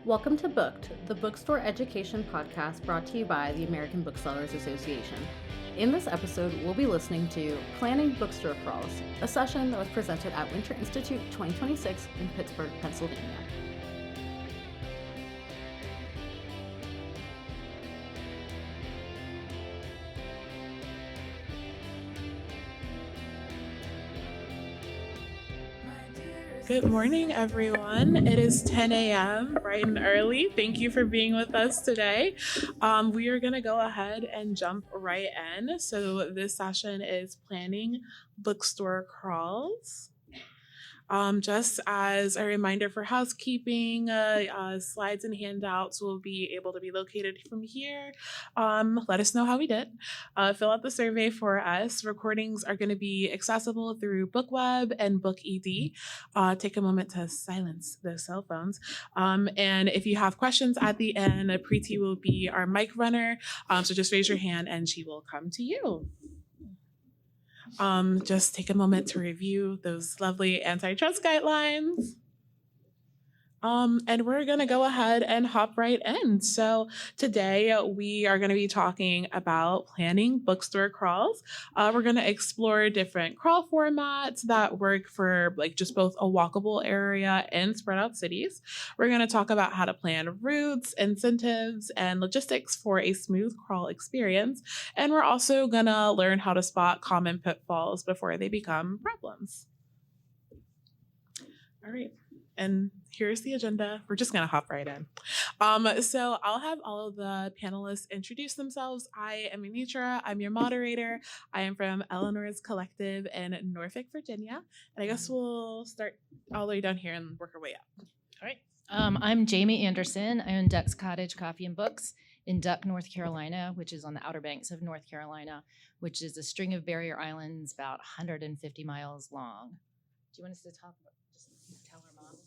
Welcome to Booked, the bookstore education podcast brought to you by the American Booksellers Association. In this episode, we'll be listening to Planning Bookstore Crawls, a session that was presented at Winter Institute 2026 in Pittsburgh, Pennsylvania. Good morning, everyone. It is 10 a.m., bright and early. Thank you for being with us today. We are going to go ahead and jump right in. So this session is planning bookstore crawls. Just as a reminder for housekeeping, slides and handouts will be able to be located from here. Let us know how we did. Fill out the survey for us. Recordings are going to be accessible through BookWeb and BookED. Take a moment to silence those cell phones. And if you have questions at the end, Preeti will be our mic runner. So just raise your hand and she will come to you. Just take a moment to review those lovely antitrust guidelines. And we're going to go ahead and hop right in. So today we are going to be talking about planning bookstore crawls. We're going to explore different crawl formats that work for just both a walkable area and spread out cities. We're going to talk about how to plan routes, incentives, and logistics for a smooth crawl experience. And we're also going to learn how to spot common pitfalls before they become problems. All right. And here's the agenda. We're just going to hop right in. So I'll have all of the panelists introduce themselves. I am Anitra. I'm your moderator. I am from Eleanor's Collective in Norfolk, Virginia. And I guess we'll start all the way down here and work our way up. All right. I'm Jamie Anderson. I own Duck's Cottage Coffee and Books in Duck, North Carolina, which is on the Outer Banks of North Carolina, which is a string of barrier islands about 150 miles long. Do you want us to talk about, just tell our model now?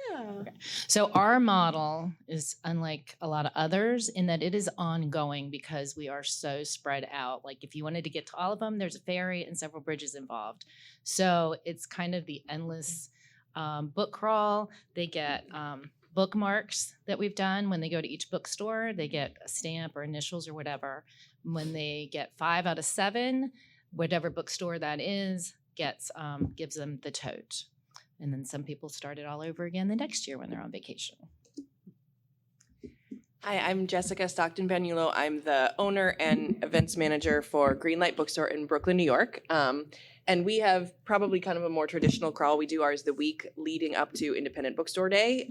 Yeah. Okay. So our model is unlike a lot of others in that it is ongoing because we are so spread out. Like if you wanted to get to all of them, there's a ferry and several bridges involved. So it's kind of the endless book crawl. They get bookmarks that we've done. When they go to each bookstore, they get a stamp or initials or whatever. When they get 5 out of 7, whatever bookstore that is, gives them the tote. And then some people start it all over again the next year when they're on vacation. Hi, I'm Jessica Stockton-Banulo. I'm the owner and events manager for Greenlight Bookstore in Brooklyn, New York. And we have probably kind of a more traditional crawl. We do ours the week leading up to Independent Bookstore Day.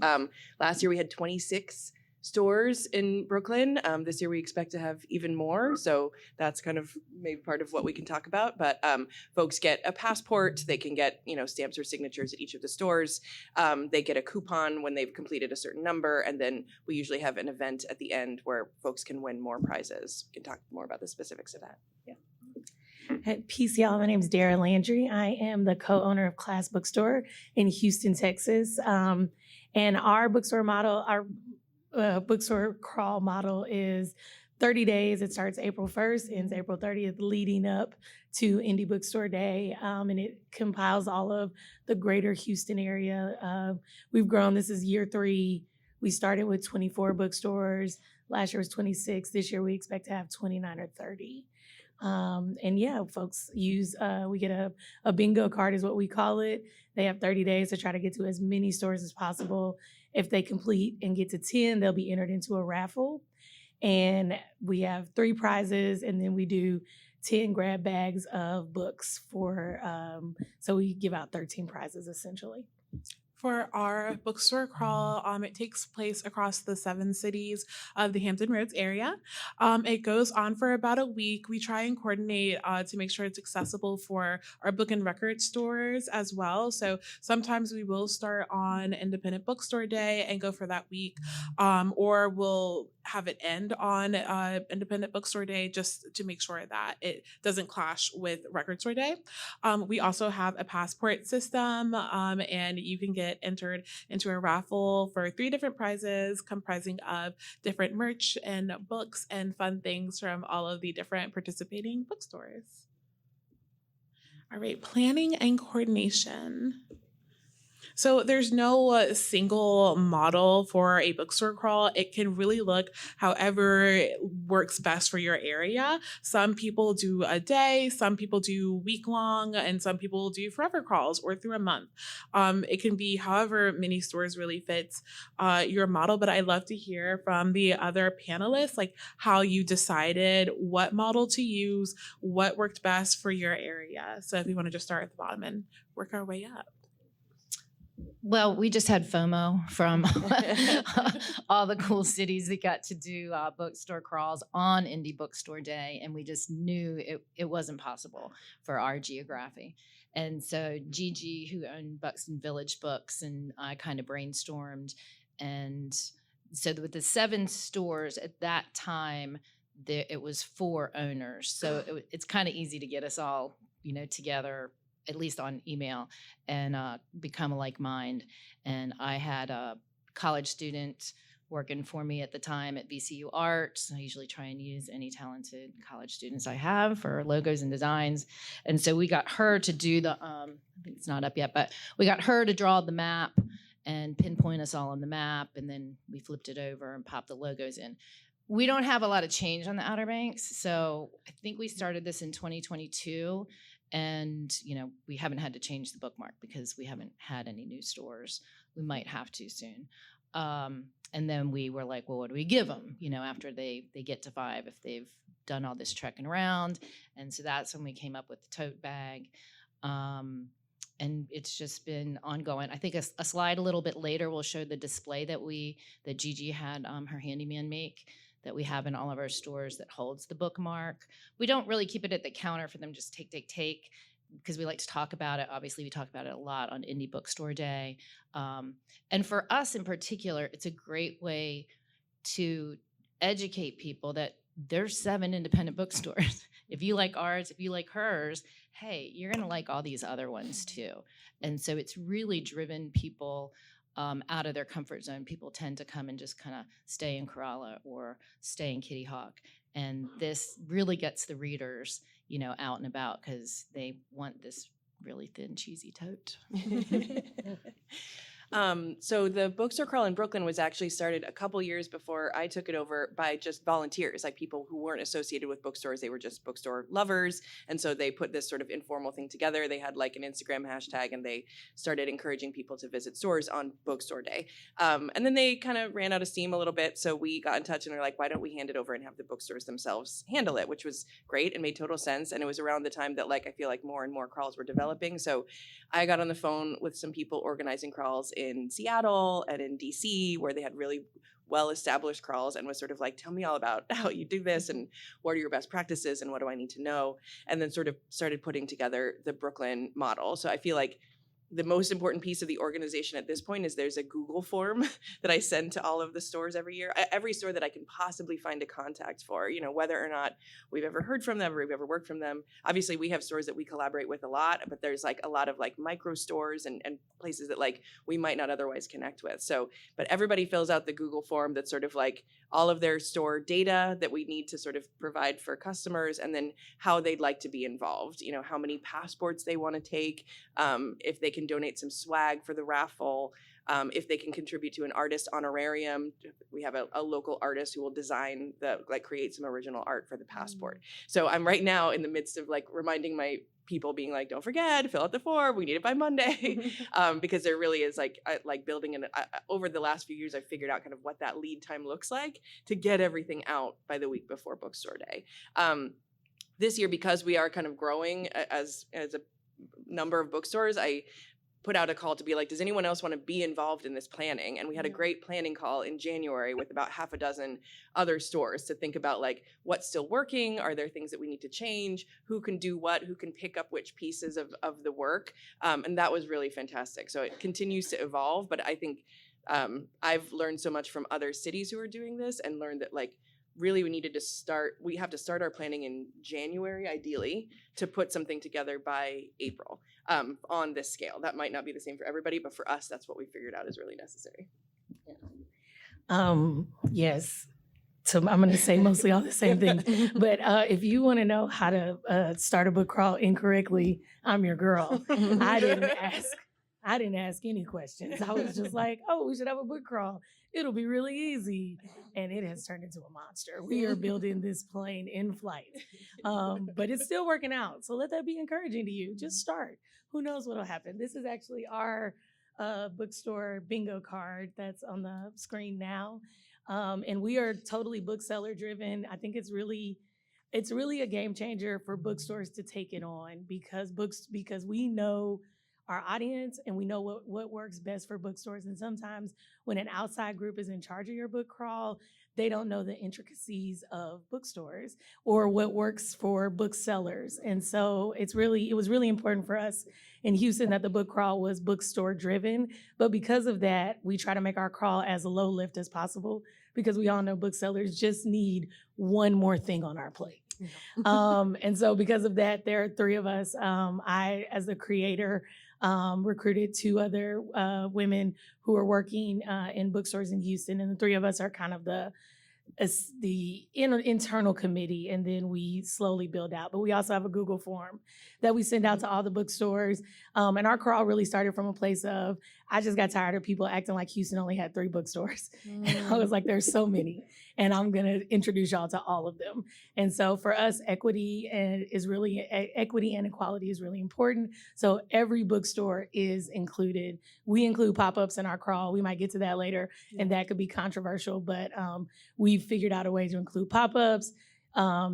Last year we had 26 stores in Brooklyn. This year we expect to have even more. So that's kind of maybe part of what we can talk about. But folks get a passport. They can get, stamps or signatures at each of the stores. They get a coupon when they've completed a certain number. And then we usually have an event at the end where folks can win more prizes. We can talk more about the specifics of that. Yeah. At PCL, my name is Dara Landry. I am the co-owner of Class Bookstore in Houston, Texas. And our bookstore model, our bookstore crawl model is 30 days. It starts April 1st, ends April 30th, leading up to Indie Bookstore Day. And it compiles all of the greater Houston area. We've grown. This is year 3. We started with 24 bookstores. Last year was 26. This year we expect to have 29 or 30. And yeah, folks we get a bingo card is what we call it. They have 30 days to try to get to as many stores as possible. If they complete and get to 10, they'll be entered into a raffle. And we have 3 prizes, and then we do 10 grab bags of books so we give out 13 prizes essentially. For our bookstore crawl, it takes place across the 7 cities of the Hampton Roads area. It goes on for about a week. We try and coordinate to make sure it's accessible for our book and record stores as well. So sometimes we will start on Independent Bookstore Day and go for that week, or we'll have it end on Independent Bookstore Day just to make sure that it doesn't clash with Record Store Day. We also have a passport system, and you can get entered into a raffle for 3 different prizes comprising of different merch and books and fun things from all of the different participating bookstores. All right, planning and coordination. So there's no single model for a bookstore crawl. It can really look however works best for your area. Some people do a day, some people do week long, and some people do forever crawls or through a month. It can be however many stores really fits your model, but I'd love to hear from the other panelists, like how you decided what model to use, what worked best for your area. So if we want to just start at the bottom and work our way up. Well, we just had FOMO from all the cool cities that got to do bookstore crawls on Indie Bookstore Day, and we just knew it wasn't possible for our geography. And so Gigi, who owned Buxton Village Books, and I kind of brainstormed. And so with the 7 stores at that time, it was 4 owners. So it's kind of easy to get us all, together, at least on email, and become a like mind. And I had a college student working for me at the time at VCU Arts. I usually try and use any talented college students I have for logos and designs. And so we got her to do the, I think it's not up yet, but we got her to draw the map and pinpoint us all on the map. And then we flipped it over and popped the logos in. We don't have a lot of change on the Outer Banks. So I think we started this in 2022. And, we haven't had to change the bookmark because we haven't had any new stores. We might have to soon. And then we were like, well, what do we give them, after they get to 5, if they've done all this trekking around. And so that's when we came up with the tote bag. And it's just been ongoing. I think a slide a little bit later will show the display that Gigi had her handyman make, that we have in all of our stores that holds the bookmark. We don't really keep it at the counter for them just take, because we like to talk about it. Obviously, we talk about it a lot on Indie Bookstore Day. And for us in particular, it's a great way to educate people that there's 7 independent bookstores. If you like ours, if you like hers, hey, you're going to like all these other ones too. And so it's really driven people out of their comfort zone. People tend to come and just kind of stay in Corolla or stay in Kitty Hawk. And this really gets the readers, out and about because they want this really thin, cheesy tote. So the bookstore crawl in Brooklyn was actually started a couple years before I took it over by just volunteers, like people who weren't associated with bookstores. They were just bookstore lovers. And so they put this sort of informal thing together. They had like an Instagram hashtag and they started encouraging people to visit stores on bookstore day. And then they kind of ran out of steam a little bit. So we got in touch and they're like, why don't we hand it over and have the bookstores themselves handle it, which was great and made total sense. And it was around the time that I feel like more and more crawls were developing. So I got on the phone with some people organizing crawls in Seattle and in DC, where they had really well-established crawls, and was sort of like, tell me all about how you do this and what are your best practices and what do I need to know? And then sort of started putting together the Brooklyn model. So I feel like the most important piece of the organization at this point is there's a Google form that I send to all of the stores every year, every store that I can possibly find a contact for, whether or not we've ever heard from them or we've ever worked from them. Obviously, we have stores that we collaborate with a lot, but there's a lot of micro stores and places that we might not otherwise connect with. So, but everybody fills out the Google form that's sort of all of their store data that we need to sort of provide for customers, and then how they'd like to be involved, how many passports they want to take, if they can donate some swag for the raffle, if they can contribute to an artist honorarium. We have a local artist who will design create some original art for the passport. So I'm right now in the midst of reminding my people, being don't forget, fill out the form, we need it by Monday. Because there really is building over the last few years, I've figured out kind of what that lead time looks like to get everything out by the week before bookstore day. This year, because we are kind of growing as a number of bookstores, I put out a call to be does anyone else want to be involved in this planning? And we had a great planning call in January with about half a dozen other stores to think about what's still working, are there things that we need to change, who can do what, who can pick up which pieces of the work. And that was really fantastic. So it continues to evolve, but I think I've learned so much from other cities who are doing this, and learned that really we have to start our planning in January, ideally, to put something together by April on this scale. That might not be the same for everybody, but for us, that's what we figured out is really necessary. Yes. So I'm going to say mostly all the same things. But if you want to know how to start a book crawl incorrectly, I'm your girl. I didn't ask I didn't ask any questions. I was just like, oh, we should have a book crawl. It'll be really easy. And it has turned into a monster. We are building this plane in flight. But it's still working out. So let that be encouraging to you. Just start. Who knows what'll happen? This is actually our bookstore bingo card that's on the screen now. And we are totally bookseller driven. I think it's really a game changer for bookstores to take it on because we know our audience and we know what works best for bookstores. And sometimes when an outside group is in charge of your book crawl, they don't know the intricacies of bookstores or what works for booksellers. And so it was really important for us in Houston that the book crawl was bookstore driven. But because of that, we try to make our crawl as low lift as possible because we all know booksellers just need one more thing on our plate. And so because of that, there are three of us. I, as the creator, recruited two other women who are working in bookstores in Houston, and the three of us are kind of the internal committee, and then we slowly build out. But we also have a Google form that we send out to all the bookstores. And our crawl really started from a place of, I just got tired of people acting like Houston only had 3 bookstores. And I was like, there's so many, and I'm going to introduce y'all to all of them. And so for us, equity and equality is really important. So every bookstore is included. We include pop-ups in our crawl. We might get to that later, and that could be controversial, but we've figured out a way to include pop-ups.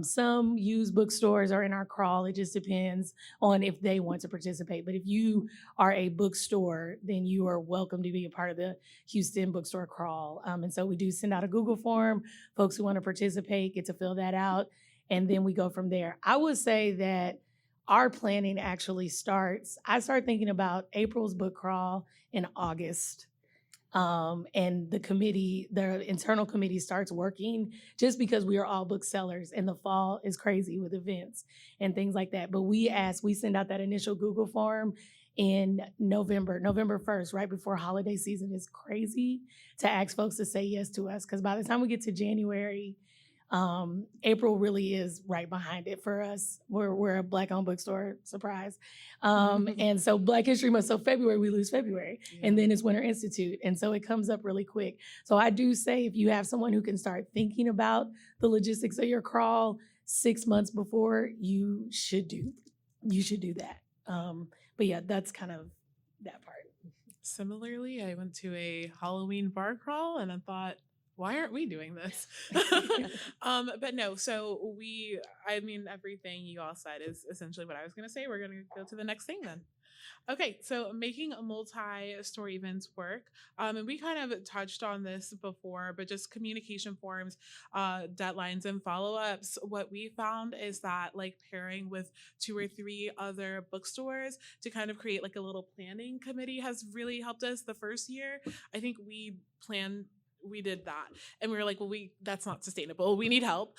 Some used bookstores are in our crawl. It just depends on if they want to participate. But if you are a bookstore, then you are welcome to be a part of the Houston Bookstore Crawl. And so we do send out a Google form. Folks who want to participate get to fill that out, and then we go from there. I would say that our planning actually starts, I start thinking about April's book crawl in August. And the internal committee starts working just because we are all booksellers and the fall is crazy with events and things like that. But we send out that initial Google form in November 1st, right before holiday season. Is crazy to ask folks to say yes to us because by the time we get to January, April really is right behind it for us. We're a Black-owned bookstore, surprise. And so Black History Month, so February, we lose February. And then it's Winter Institute. And so it comes up really quick. So I do say if you have someone who can start thinking about the logistics of your crawl 6 months before, you should do that. But yeah, that's kind of that part. Similarly, I went to a Halloween bar crawl and I thought, why aren't we doing this? But no, so everything you all said is essentially what I was going to say. We're going to go to the next thing then. Okay, so making multi-story events work. And we kind of touched on this before, but just communication forms, deadlines, and follow-ups. What we found is that pairing with 2 or 3 other bookstores to kind of create a little planning committee has really helped us. The first year, I think we did that and we were like, well, that's not sustainable. We need help.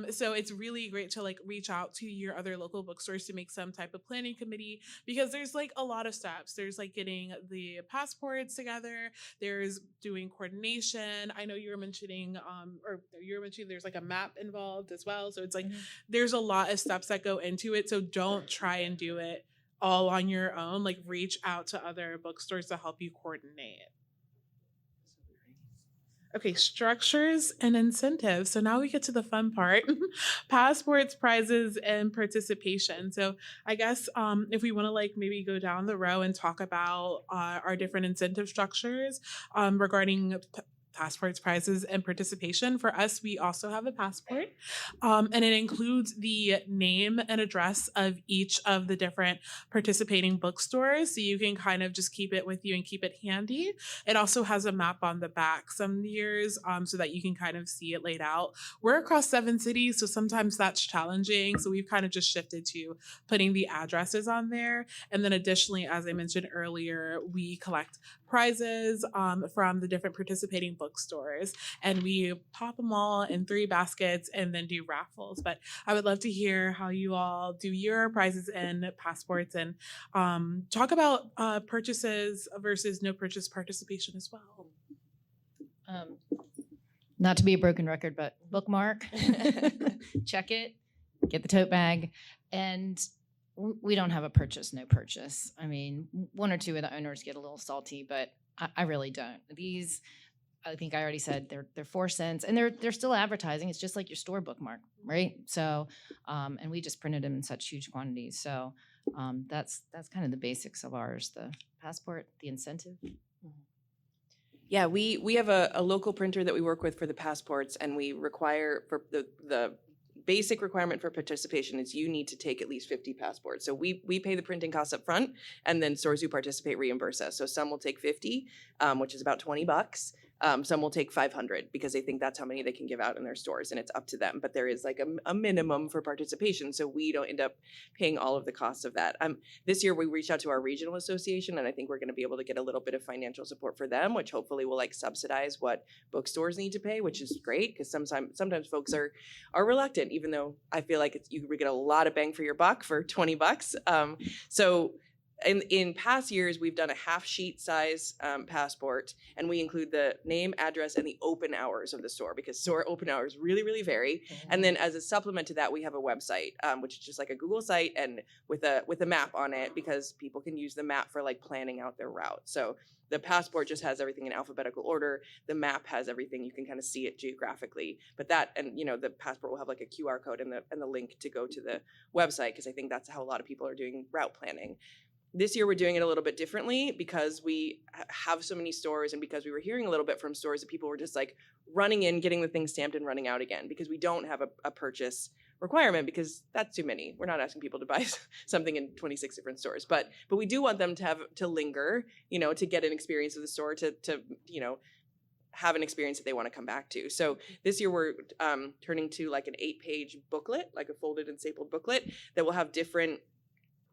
So it's really great to reach out to your other local bookstores to make some type of planning committee because there's a lot of steps. There's getting the passports together. There's doing coordination. I know you were mentioning, there's a map involved as well. So it's there's a lot of steps that go into it. So don't try and do it all on your own. Reach out to other bookstores to help you coordinate. Okay, structures and incentives. So now we get to the fun part, passports, prizes, and participation. So I guess if we want to maybe go down the row and talk about our different incentive structures regarding passports, prizes, and participation. For us, we also have a passport, and it includes the name and address of each of the different participating bookstores, so you can kind of just keep it with you and keep it handy. It also has a map on the back some years, so that you can kind of see it laid out. We're across 7 cities, so sometimes that's challenging, so we've kind of just shifted to putting the addresses on there. And then additionally, as I mentioned earlier, we collect prizes from the different participating bookstores, and we pop them all in 3 baskets and then do raffles. But I would love to hear how you all do your prizes and passports, and talk about purchases versus no purchase participation as well. Not to be a broken record, but bookmark, check it, get the tote bag. And we don't have a purchase, no purchase. I mean, one or two of the owners get a little salty, but I really don't. These, I think I already said they're 4 cents, and they're still advertising. It's just like your store bookmark, right? So, and we just printed them in such huge quantities. So that's kind of the basics of ours: the passport, the incentive. Yeah, we have a local printer that we work with for the passports, and we require for the basic requirement for participation is you need to take at least 50 passports. So we pay the printing costs up front, and then stores who participate reimburse us. So some will take 50, which is about $20. Some will take 500 because they think that's how many they can give out in their stores, and it's up to them. But there is like a minimum for participation, so we don't end up paying all of the costs of that. This year we reached out to our regional association, and I think we're going to be able to get a little bit of financial support for them, which hopefully will like subsidize what bookstores need to pay, which is great because sometimes folks are reluctant, even though I feel like you get a lot of bang for your buck for $20. So. In past years, we've done a half sheet size passport, and we include the name, address, and the open hours of the store because store open hours really, really vary. Mm-hmm. And then as a supplement to that, we have a website, which is just like a Google site and with a map on it because people can use the map for like planning out their route. So the passport just has everything in alphabetical order. The map has everything. You can kind of see it geographically. But that, and the passport will have like a QR code and the link to go to the website because I think that's how a lot of people are doing route planning. This year, we're doing it a little bit differently because we have so many stores and because we were hearing a little bit from stores that people were just like running in, getting the thing stamped and running out again because we don't have a purchase requirement because that's too many. We're not asking people to buy something in 26 different stores, but we do want them to linger, to get an experience of the store, to have an experience that they want to come back to. So this year we're turning to like an 8-page booklet, like a folded and stapled booklet that will have different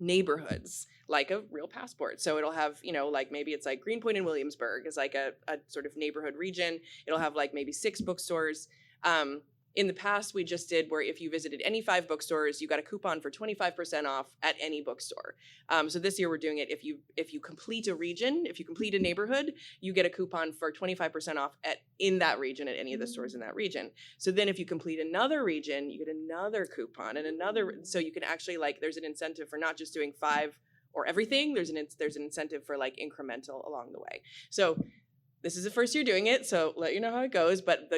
neighborhoods like a real passport. So it'll have, like maybe it's like Greenpoint and Williamsburg is like a sort of neighborhood region. It'll have like maybe 6 bookstores. In the past, we just did where if you visited any 5 bookstores, you got a coupon for 25% off at any bookstore. So this year we're doing it if you complete a region, if you complete a neighborhood, you get a coupon for 25% off in that region at any of the stores in that region. So then if you complete another region, you get another coupon and another. So you can actually there's an incentive for not just doing 5 or everything. There's an incentive for like incremental along the way. So this is the first year doing it, so let you know how it goes, but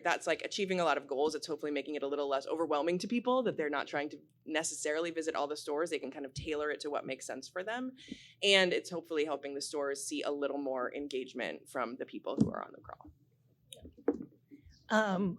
that's like achieving a lot of goals. It's hopefully making it a little less overwhelming to people that they're not trying to necessarily visit all the stores. They can kind of tailor it to what makes sense for them. And it's hopefully helping the stores see a little more engagement from the people who are on the crawl.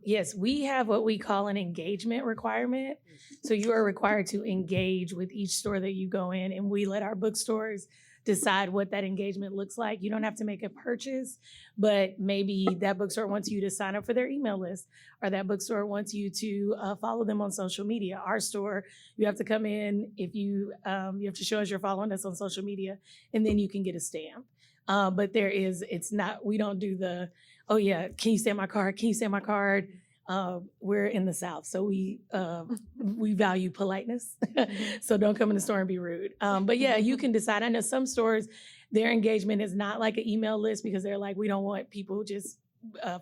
Yes, we have what we call an engagement requirement. So you are required to engage with each store that you go in, and we let our bookstores decide what that engagement looks like. You don't have to make a purchase, but maybe that bookstore wants you to sign up for their email list, or that bookstore wants you to follow them on social media. Our store, you have to come in if you have to show us you're following us on social media, and then you can get a stamp. But we don't do the, oh yeah, can you stamp my card? Can you stamp my card? We're in the South, so we value politeness. So don't come in the store and be rude. But yeah, you can decide. I know some stores, their engagement is not like an email list because they're like, we don't want people just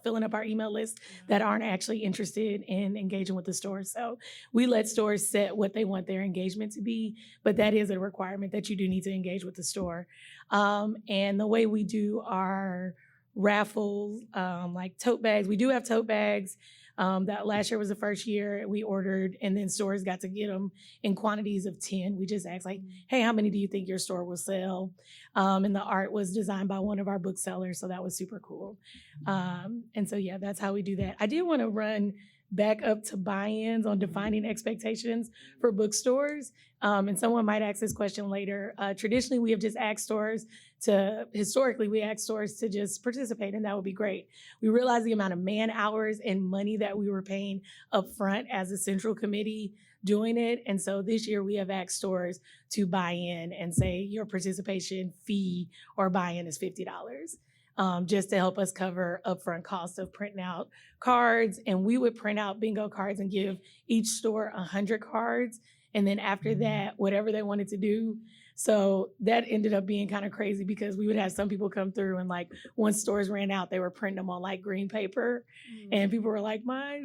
filling up our email list that aren't actually interested in engaging with the store. So we let stores set what they want their engagement to be, but that is a requirement that you do need to engage with the store. And the way we do our raffles, like tote bags, we do have tote bags. That last year was the first year we ordered, and then stores got to get them in quantities of 10. We just asked hey, how many do you think your store will sell? And the art was designed by one of our booksellers, so that was super cool. And so, yeah, that's how we do that. I did want to run back up to buy-ins on defining expectations for bookstores. And someone might ask this question later. Traditionally, we have just asked stores historically, we asked stores to just participate, and that would be great. We realized the amount of man hours and money that we were paying up front as a central committee doing it. And so this year we have asked stores to buy in and say your participation fee or buy-in is $50. Just to help us cover upfront costs of printing out cards. And we would print out bingo cards and give each store 100 cards. And then after that, whatever they wanted to do. So that ended up being kind of crazy because we would have some people come through and like once stores ran out, they were printing them on like green paper. And people were like, my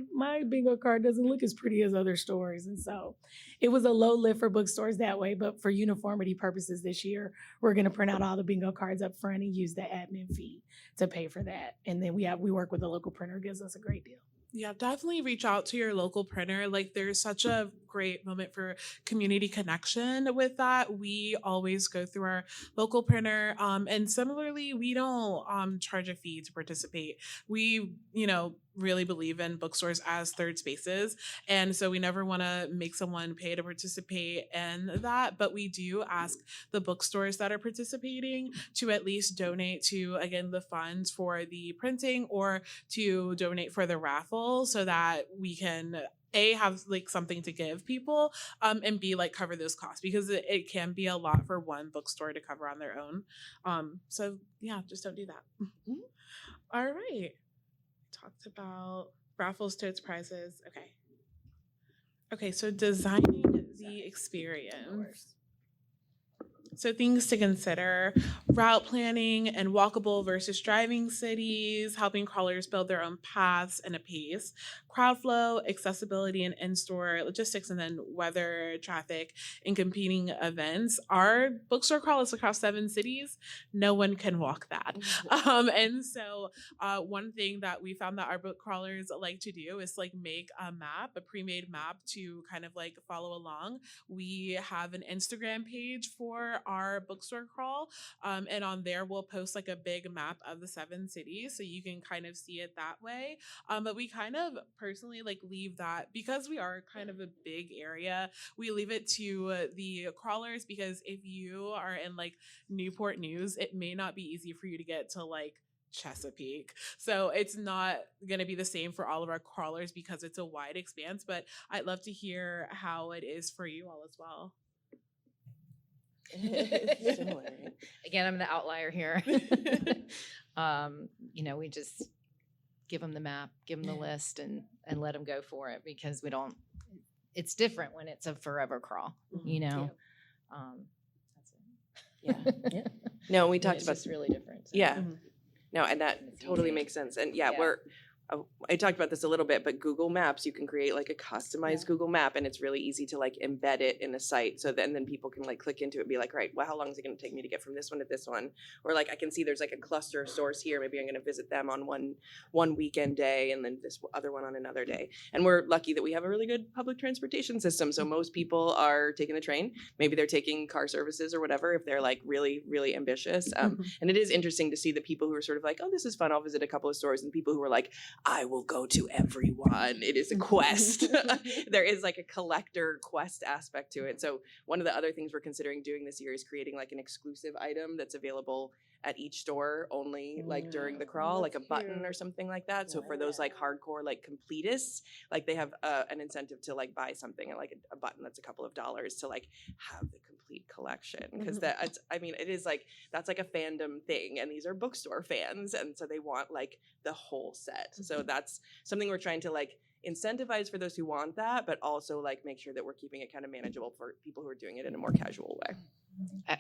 bingo card doesn't look as pretty as other stores. And so it was a low lift for bookstores that way. But for uniformity purposes this year, we're going to print out all the bingo cards up front and use the admin fee to pay for that. And then we work with a local printer, gives us a great deal. Yeah, definitely reach out to your local printer. Like there's such a great moment for community connection with that. We always go through our local printer. And similarly, we don't charge a fee to participate. We, really believe in bookstores as third spaces. And so we never want to make someone pay to participate in that. But we do ask the bookstores that are participating to at least donate to, again, the funds for the printing or to donate for the raffle so that we can A, have like something to give people, and B, like cover those costs because it can be a lot for one bookstore to cover on their own. So yeah, just don't do that. Mm-hmm. All right. Talked about raffles, totes, prizes. Okay, so designing the experience. So things to consider: route planning and walkable versus driving cities, helping crawlers build their own paths and a pace, crowd flow, accessibility and in-store logistics, and then weather, traffic, and competing events. Our bookstore crawl is across 7 cities. No one can walk that. And so one thing that we found that our book crawlers like to do is like make a map, a pre-made map to kind of like follow along. We have an Instagram page for our bookstore crawl, and on there we'll post like a big map of the 7 cities so you can kind of see it that way. But we kind of personally like leave that, because we are kind of a big area, we leave it to the crawlers, because if you are in like Newport News, it may not be easy for you to get to like Chesapeake. So it's not going to be the same for all of our crawlers because it's a wide expanse, but I'd love to hear how it is for you all as well. Again, I'm the outlier here. We just give them the map, give them the list, and let them go for it, because it's different when it's a forever crawl, Yeah. That's it. Yeah. No, we talked it's about just really different. So. Yeah. No, and that totally makes sense. And I talked about this a little bit, but Google Maps, you can create like a customized Google map, and it's really easy to like embed it in a site. So then people can like click into it and be like, right, well, how long is it going to take me to get from this one to this one? Or like, I can see there's like a cluster of stores here. Maybe I'm going to visit them on one weekend day and then this other one on another day. And we're lucky that we have a really good public transportation system. So most people are taking the train. Maybe they're taking car services or whatever if they're like really, really ambitious. And it is interesting to see the people who are sort of like, oh, this is fun, I'll visit a couple of stores, and people who are like, I will go to everyone. It is a quest. There is like a collector quest aspect to it. So one of the other things we're considering doing this year is creating like an exclusive item that's available at each store only like during the crawl, like a button or something like that. So for those like hardcore like completists, like they have an incentive to like buy something and like a button that's a couple of dollars to like have the complete collection, because it is like that's like a fandom thing, and these are bookstore fans, and so they want like the whole set. So that's something we're trying to like incentivize for those who want that, but also like make sure that we're keeping it kind of manageable for people who are doing it in a more casual way.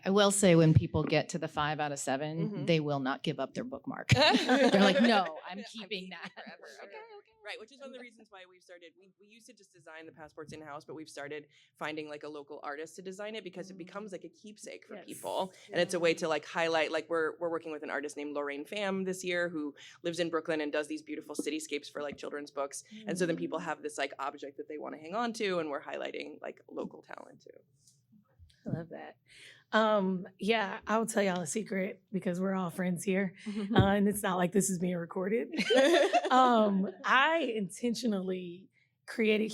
I will say, when people get to the 5 out of 7, they will not give up their bookmark. They're like, no, I'm keeping that. Forever. Okay. Right, which is one of the reasons why we've started, we used to just design the passports in-house, but we've started finding like a local artist to design it, because it becomes like a keepsake for people. And it's a way to like highlight, like we're working with an artist named Lorraine Pham this year, who lives in Brooklyn and does these beautiful cityscapes for like children's books. And so then people have this like object that they want to hang on to, and we're highlighting like local talent too. I love that. I will tell y'all a secret, because we're all friends here, and it's not like this is being recorded. I intentionally created,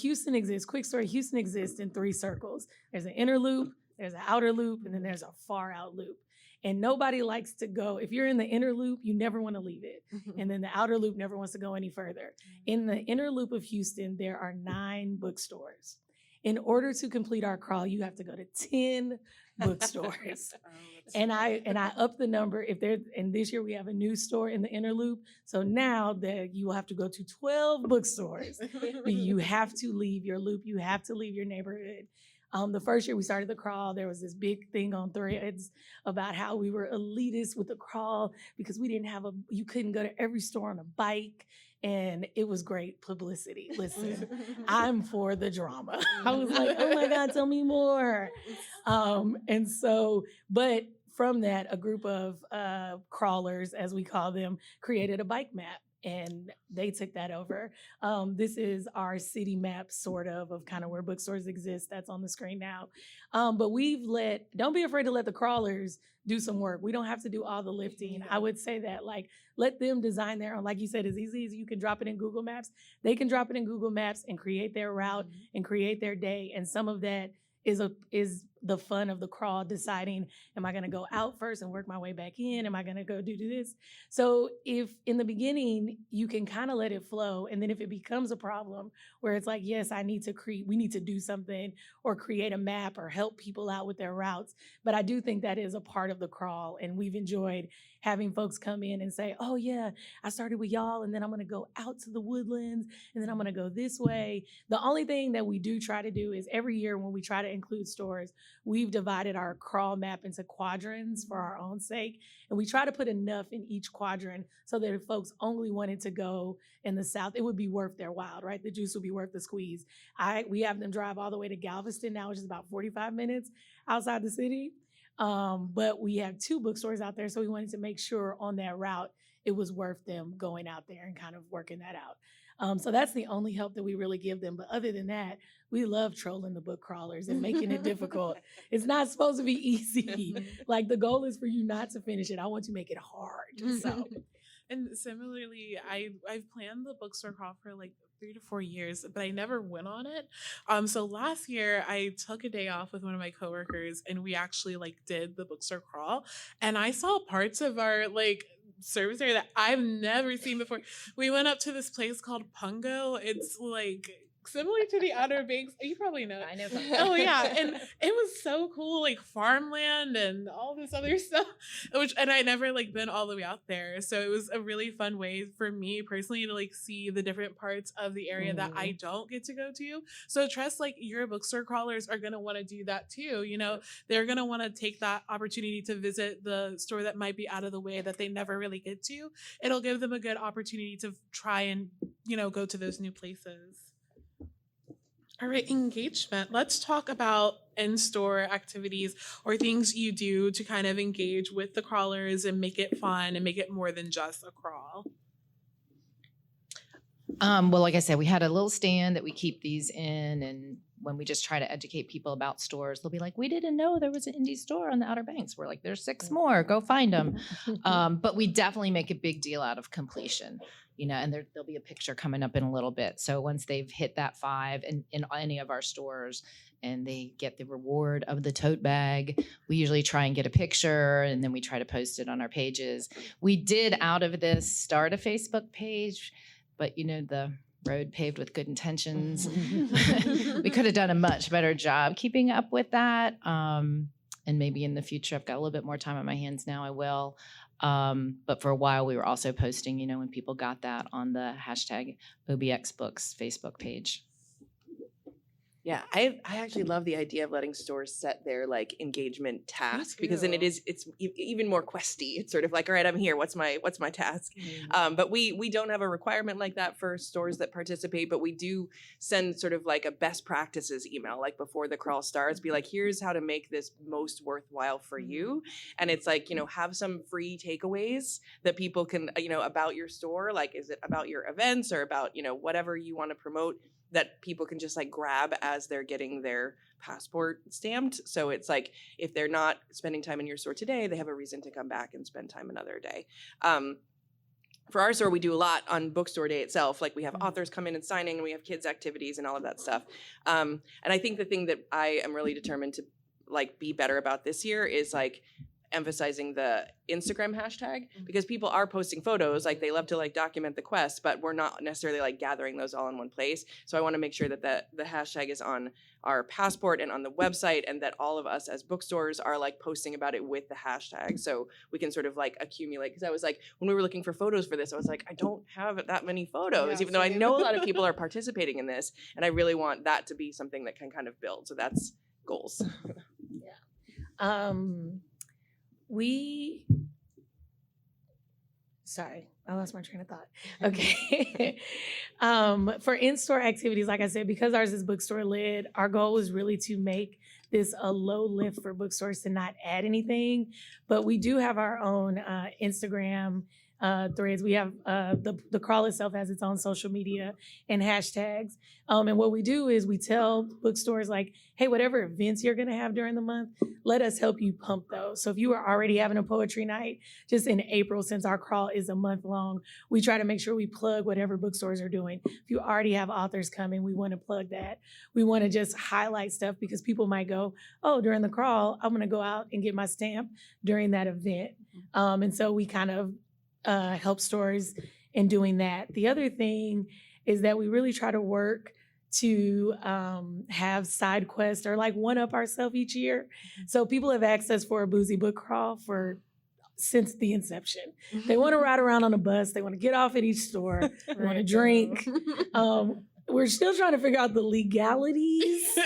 quick story, Houston exists in 3 circles. There's an inner loop, there's an outer loop, and then there's a far out loop. And nobody likes to go, if you're in the inner loop, you never want to leave it. And then the outer loop never wants to go any further. In the inner loop of Houston, there are 9 bookstores. In order to complete our crawl, you have to go to 10 bookstores. And I upped the number. And this year we have a new store in the inner loop. So now that you will have to go to 12 bookstores. You have to leave your loop. You have to leave your neighborhood. The first year we started the crawl, there was this big thing on Threads about how we were elitist with the crawl because we didn't have you couldn't go to every store on a bike. And it was great publicity. Listen, I'm for the drama. I was like, oh my God, tell me more. And so, but from that, a group of crawlers, as we call them, created a bike map. And they took that over. This is our city map, sort of kind of where bookstores exist. That's on the screen now. But don't be afraid to let the crawlers do some work. We don't have to do all the lifting. I would say that, like, let them design their own. Like you said, as easy as you can drop it in Google Maps. They can drop it in Google Maps and create their route and create their day. And some of that is the fun of the crawl, deciding, am I going to go out first and work my way back in? Am I going to go do this? So if in the beginning you can kind of let it flow, and then if it becomes a problem where it's like, yes, we need to do something or create a map or help people out with their routes. But I do think that is a part of the crawl, and we've enjoyed having folks come in and say, oh yeah, I started with y'all, and then I'm going to go out to the woodlands, and then I'm going to go this way. The only thing that we do try to do is every year when we try to include stores, we've divided our crawl map into quadrants for our own sake. And we try to put enough in each quadrant so that if folks only wanted to go in the South, it would be worth their while, right? The juice would be worth the squeeze. We have them drive all the way to Galveston now, which is about 45 minutes outside the city. But we have 2 bookstores out there. So we wanted to make sure on that route, it was worth them going out there and kind of working that out. So that's the only help that we really give them. But other than that, we love trolling the book crawlers and making it difficult. It's not supposed to be easy. Like, the goal is for you not to finish it. I want to make it hard. So. And similarly, I've planned the bookstore crawl for like 3 to 4 years, but I never went on it. So last year I took a day off with one of my coworkers, and we actually did the bookstore crawl, and I saw parts of our service area that I've never seen before. We went up to this place called Pungo. It's similar to the Outer Banks. You probably know. I know. Oh yeah, and it was so cool, farmland and all this other stuff. And I never been all the way out there, so it was a really fun way for me personally to see the different parts of the area that I don't get to go to. So trust your bookstore crawlers are gonna want to do that too. They're gonna want to take that opportunity to visit the store that might be out of the way that they never really get to. It'll give them a good opportunity to try and go to those new places. All right, engagement. Let's talk about in-store activities or things you do to kind of engage with the crawlers and make it fun and make it more than just a crawl. Well, like I said, we had a little stand that we keep these in, and when we just try to educate people about stores, they'll be like, we didn't know there was an indie store on the Outer Banks. We're like, there's 6 more, go find them. But we definitely make a big deal out of completion, and there'll be a picture coming up in a little bit. So once they've hit that 5 in any of our stores and they get the reward of the tote bag, we usually try and get a picture, and then we try to post it on our pages. We did, out of this, start a Facebook page, but the road paved with good intentions. We could have done a much better job keeping up with that. And maybe in the future, I've got a little bit more time on my hands now, I will. But for a while, we were also posting, when people got that on the hashtag OBXBooks Facebook page. Yeah, I actually love the idea of letting stores set their engagement task, because then it's even more questy. It's sort of all right, I'm here. What's my task? But we don't have a requirement like that for stores that participate, but we do send sort of a best practices email before the crawl starts. Be here's how to make this most worthwhile for you, and it's have some free takeaways that people can about your store. Is it about your events or about whatever you want to promote, that people can just grab as they're getting their passport stamped. So it's if they're not spending time in your store today, they have a reason to come back and spend time another day. For our store, we do a lot on bookstore day itself. We have authors come in and signing, and we have kids activities and all of that stuff. And I think the thing that I am really determined to be better about this year is emphasizing the Instagram hashtag, because people are posting photos, they love to document the quest, but we're not necessarily gathering those all in one place. So I want to make sure that the hashtag is on our passport and on the website, and that all of us as bookstores are posting about it with the hashtag, so we can sort of accumulate. Because I was when we were looking for photos for this, I was I don't have that many photos, even though I know a lot of people are participating in this, and I really want that to be something that can kind of build. So that's goals. Sorry, I lost my train of thought. Okay. For in-store activities, like I said, because ours is bookstore led, our goal is really to make this a low lift for bookstores to not add anything. But we do have our own Instagram threads. We have the crawl itself has its own social media and hashtags. And what we do is we tell bookstores like, hey, whatever events you're going to have during the month, let us help you pump those. So if you are already having a poetry night, just in April, since our crawl is a month long, we try to make sure we plug whatever bookstores are doing. If you already have authors coming, we want to plug that. We want to just highlight stuff because people might go, oh, during the crawl, I'm going to go out and get my stamp during that event. And so we kind of help stores in doing that. The other thing is that we really try to work to have side quests or like one up ourselves each year. So people have asked us for a boozy book crawl since the inception. They want to ride around on a bus. They want to get off at each store. They want to drink. We're still trying to figure out the legalities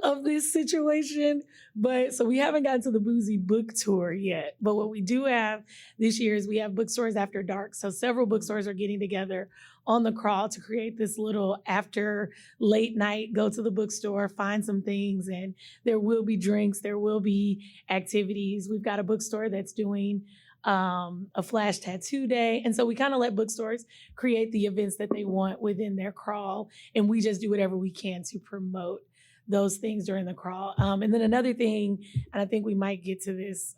of this situation. But so we haven't gotten to the boozy book tour yet. But what we do have this year is we have bookstores after dark. So several bookstores are getting together on the crawl to create this little after late night, go to the bookstore, find some things, and there will be drinks, there will be activities. We've got a bookstore that's doing a flash tattoo day. And so we kind of let bookstores create the events that they want within their crawl. And we just do whatever we can to promote those things during the crawl. And then another thing, and I think we might get to this,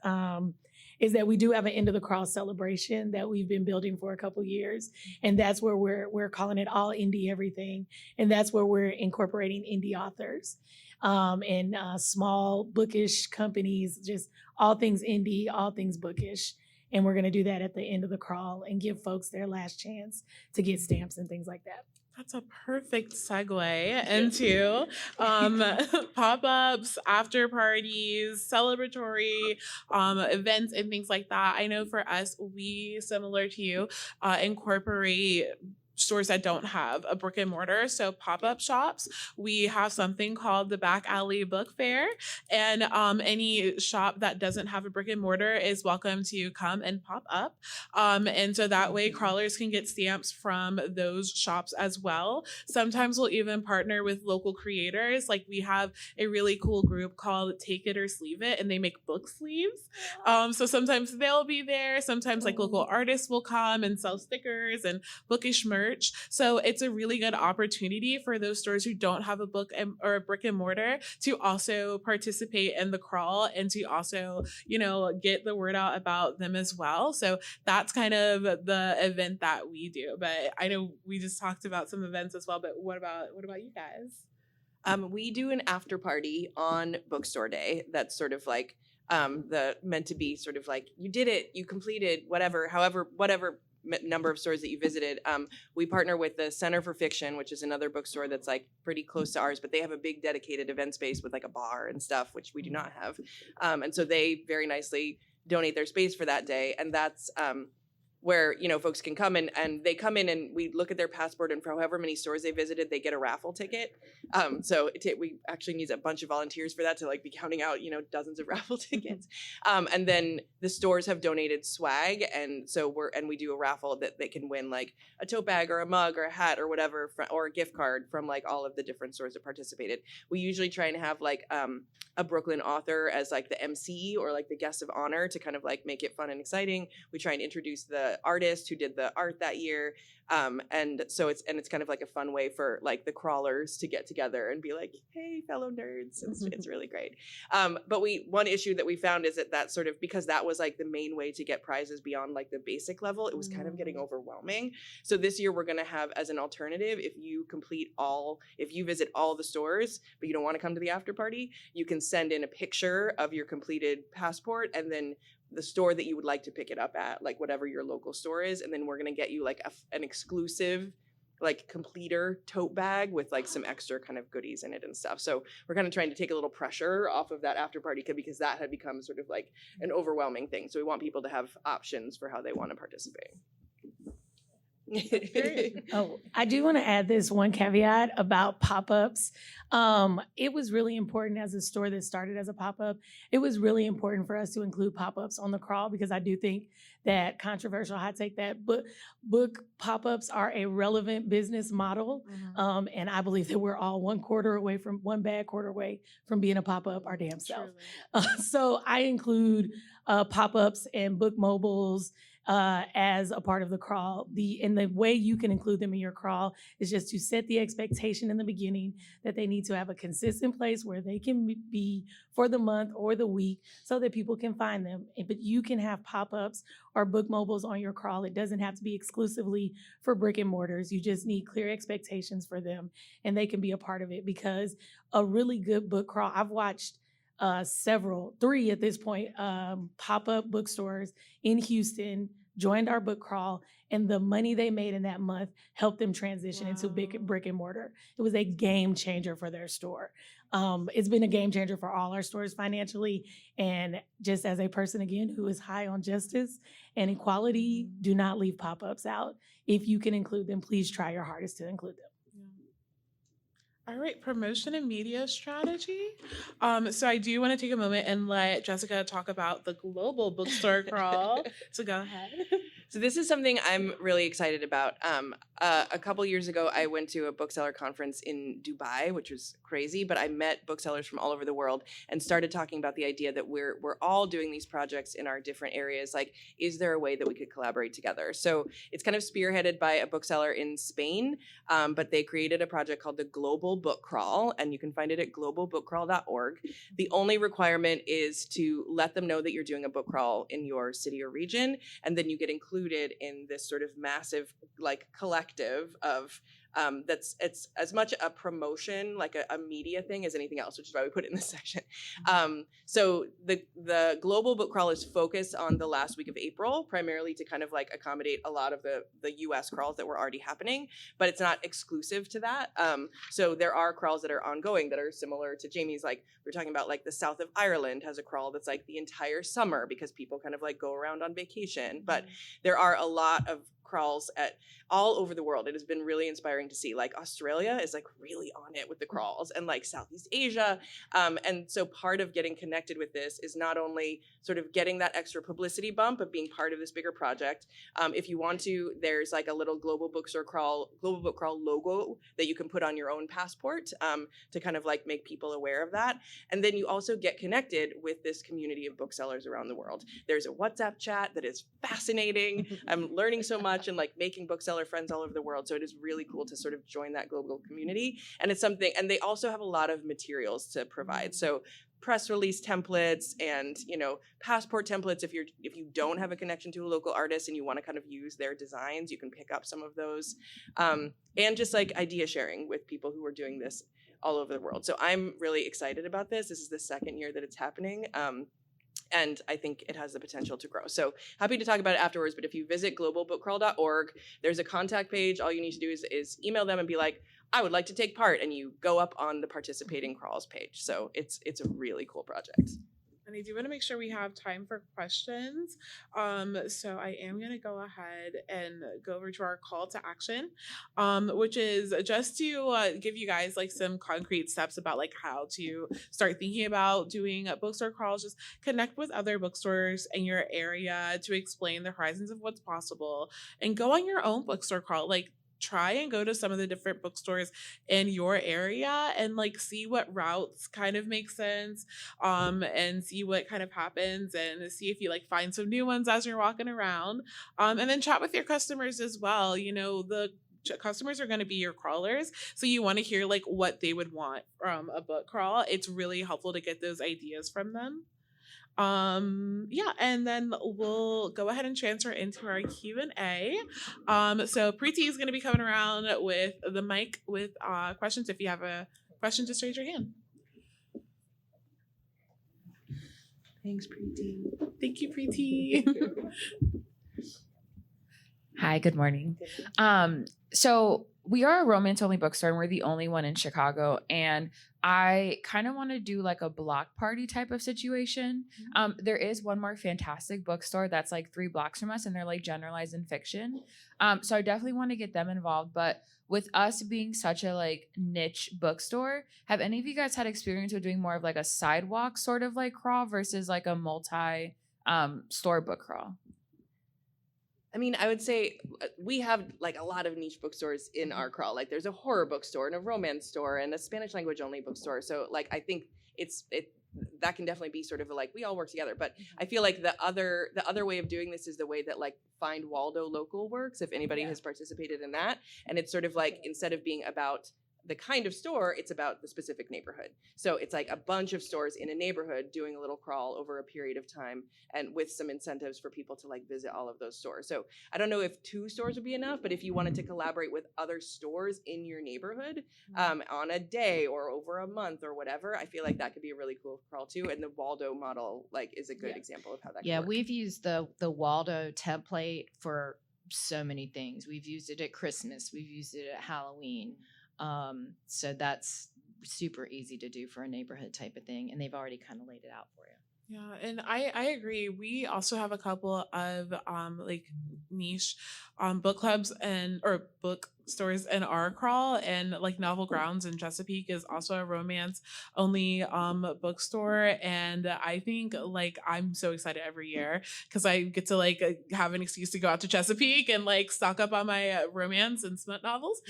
is that we do have an end of the crawl celebration that we've been building for a couple years. And that's where we're calling it all indie everything. And that's where we're incorporating indie authors and small bookish companies, just all things indie, all things bookish. And we're going to do that at the end of the crawl and give folks their last chance to get stamps and things like that. That's a perfect segue into pop-ups, after parties, celebratory events, and things like that. I know for us, we, similar to you, incorporate stores that don't have a brick and mortar, so pop-up shops. We have something called the Back Alley Book Fair, and any shop that doesn't have a brick and mortar is welcome to come and pop up. And so that way crawlers can get stamps from those shops as well. Sometimes we'll even partner with local creators. Like we have a really cool group called Take It or Sleeve It, and they make book sleeves. So sometimes they'll be there. Sometimes like local artists will come and sell stickers and bookish merch. So it's a really good opportunity for those stores who don't have a book or a brick and mortar to also participate in the crawl and to also, get the word out about them as well. So that's kind of the event that we do. But I know we just talked about some events as well, but what about you guys? We do an after party on Bookstore Day. That's sort of like meant to be sort of like you did it, you completed whatever number of stores that you visited. We partner with the Center for Fiction, which is another bookstore that's like pretty close to ours, but they have a big dedicated event space with like a bar and stuff, which we do not have. And so they very nicely donate their space for that day. And that's where, folks can come and they come in and we look at their passport, and for however many stores they visited, they get a raffle ticket. So we actually need a bunch of volunteers for that to like be counting out, dozens of raffle tickets. And then the stores have donated swag. And so we do a raffle that they can win like a tote bag or a mug or a hat or whatever, or a gift card from like all of the different stores that participated. We usually try and have like a Brooklyn author as like the MC or like the guest of honor to kind of like make it fun and exciting. We try and introduce the artist who did the art that year. And so it's kind of like a fun way for like the crawlers to get together and be like, hey, fellow nerds. It's really great. But one issue that we found is that sort of, because that was like the main way to get prizes beyond like the basic level, it was kind of getting overwhelming. So this year we're going to have as an alternative, if you visit all the stores, but you don't want to come to the after party, you can send in a picture of your completed passport and then the store that you would like to pick it up at, like whatever your local store is. And then we're going to get you like an exclusive, like completer tote bag with like some extra kind of goodies in it and stuff. So we're kind of trying to take a little pressure off of that after party because that had become sort of like an overwhelming thing. So we want people to have options for how they want to participate. Oh, I do want to add this one caveat about pop-ups. It was really important as a store that started as a pop-up. It was really important for us to include pop-ups on the crawl because I do think that controversial hot take that book pop-ups are a relevant business model. And I believe that we're all one bad quarter away from being a pop-up our damn self. So I include pop-ups and book mobiles as a part of the crawl. And the way you can include them in your crawl is just to set the expectation in the beginning that they need to have a consistent place where they can be for the month or the week so that people can find them. But you can have pop-ups or book mobiles on your crawl. It doesn't have to be exclusively for brick and mortars. You just need clear expectations for them and they can be a part of it because a really good book crawl, I've watched three at this point, pop-up bookstores in Houston joined our book crawl, and the money they made in that month helped them transition into brick and mortar. It was a game changer for their store. It's been a game changer for all our stores financially. And just as a person, again, who is high on justice and equality, do not leave pop-ups out. If you can include them, please try your hardest to include them. All right, promotion and media strategy. So I do want to take a moment and let Jessica talk about the global bookstore crawl. So go ahead. So this is something I'm really excited about. A couple years ago, I went to a bookseller conference in Dubai, which was crazy, but I met booksellers from all over the world and started talking about the idea that we're all doing these projects in our different areas. Like, is there a way that we could collaborate together? So it's kind of spearheaded by a bookseller in Spain, but they created a project called the Global Book Crawl, and you can find it at globalbookcrawl.org. The only requirement is to let them know that you're doing a book crawl in your city or region, and then you get included in this sort of massive like collective of it's as much a promotion, like a media thing as anything else, which is why we put it in this section. So the global book crawl is focused on the last week of April, primarily to kind of like accommodate a lot of the US crawls that were already happening, but it's not exclusive to that. So there are crawls that are ongoing that are similar to Jamie's. Like we're talking about, like the south of Ireland has a crawl that's like the entire summer because people kind of like go around on vacation. But there are a lot of crawls at all over the world. It has been really inspiring to see. Like Australia is like really on it with the crawls, and like Southeast Asia. And so part of getting connected with this is not only sort of getting that extra publicity bump, but being part of this bigger project. If you want to, there's like a little Global Book Crawl logo that you can put on your own passport to kind of like make people aware of that. And then you also get connected with this community of booksellers around the world. There's a WhatsApp chat that is fascinating. I'm learning so much and like making bookseller friends all over the world. So it is really cool to sort of join that global community. And it's something, and they also have a lot of materials to provide. So press release templates and, you know, passport templates. If you don't have a connection to a local artist and you want to kind of use their designs, you can pick up some of those. And just like idea sharing with people who are doing this all over the world. So I'm really excited about this. This is the second year that it's happening. And I think it has the potential to grow. So happy to talk about it afterwards. But if you visit globalbookcrawl.org, there's a contact page. All you need to do is email them and be like, I would like to take part. And you go up on the participating crawls page. So it's a really cool project. And I do want to make sure we have time for questions. So I am going to go ahead and go over to our call to action, which is just to give you guys like some concrete steps about like how to start thinking about doing bookstore crawls. Just connect with other bookstores in your area to explain the horizons of what's possible, and go on your own bookstore crawl. Like, try and go to some of the different bookstores in your area and like see what routes kind of make sense, and see what kind of happens, and see if you like find some new ones as you're walking around, and then chat with your customers as well. You know, the customers are going to be your crawlers, so you want to hear like what they would want from a book crawl. It's really helpful to get those ideas from them. And then we'll go ahead and transfer into our Q&A. So Preeti is going to be coming around with the mic with questions. If you have a question, just raise your hand. Thanks, Preeti. Thank you, Preeti. Hi, good morning. So we are a romance-only bookstore, and we're the only one in Chicago. And I kind of want to do like a block party type of situation. There is one more fantastic bookstore that's like 3 blocks from us, and they're like generalized in fiction. So I definitely want to get them involved. But with us being such a like niche bookstore, have any of you guys had experience with doing more of like a sidewalk sort of like crawl versus like a multi store book crawl? I mean, I would say we have like a lot of niche bookstores in our crawl. Like there's a horror bookstore and a romance store and a Spanish language only bookstore. So like I think that can definitely be sort of like we all work together. But I feel like the other way of doing this is the way that like Find Waldo Local works, if anybody has participated in that. And it's sort of like instead of being about the kind of store, it's about the specific neighborhood. So it's like a bunch of stores in a neighborhood doing a little crawl over a period of time, and with some incentives for people to like visit all of those stores. So I don't know if 2 stores would be enough, but if you wanted to collaborate with other stores in your neighborhood on a day or over a month or whatever, I feel like that could be a really cool crawl too. And the Waldo model like is a good example of how that can work. We've used the Waldo template for so many things. We've used it at Christmas. We've used it at Halloween. So that's super easy to do for a neighborhood type of thing, and they've already kind of laid it out for you. Yeah, and I agree. We also have a couple of like niche book clubs or book stores in our crawl, and like Novel Grounds in Chesapeake is also a romance only bookstore. And I think like I'm so excited every year because I get to like have an excuse to go out to Chesapeake and like stock up on my romance and smut novels.